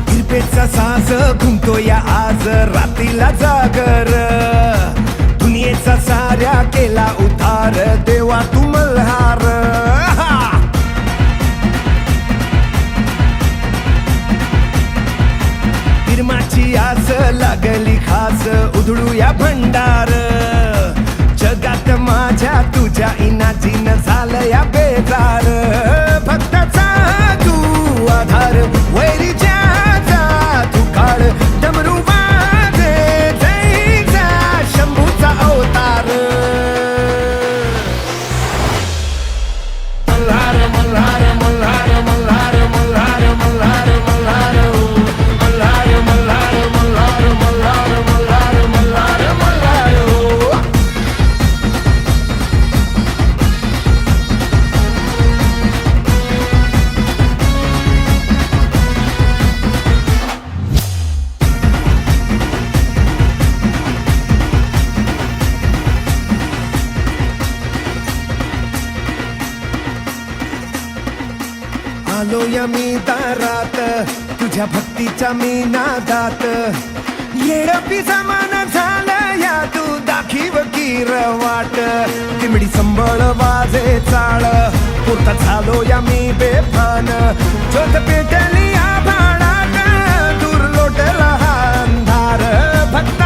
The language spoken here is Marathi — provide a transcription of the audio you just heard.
किरपेचा साज घुमतो या आज रात्रीला जागर, दुनियेचा साऱ्या केला उतार, देवा तू मल्हार. निर्माची आस लागली खास, उधळू या भंडार, जगात माझ्या तुझ्या इनाजीन झालं या बेजार. भक्ताचा तू आधार, वैरीच्या तू काळ, डमरू वाजे जैसा शंभूचा अवतार. मल्हार मल्हार मल्हार मल्हार मल्हार मल्हार मल्हार मल्हार मल्हार मल्हार मल्हार मल्हार मल्हार मल्हार. आलो या मी दारात, तुझ्या भक्तीच्या मी नादात, येडपी समान झालं या तू दाखीव कीर वाट. तिमडी संबळ वाजे चाळ, पुरता झालो या मी बेभान, ज्योत पेटली आभाळात, दूर लोटला हा अंधार. भक्त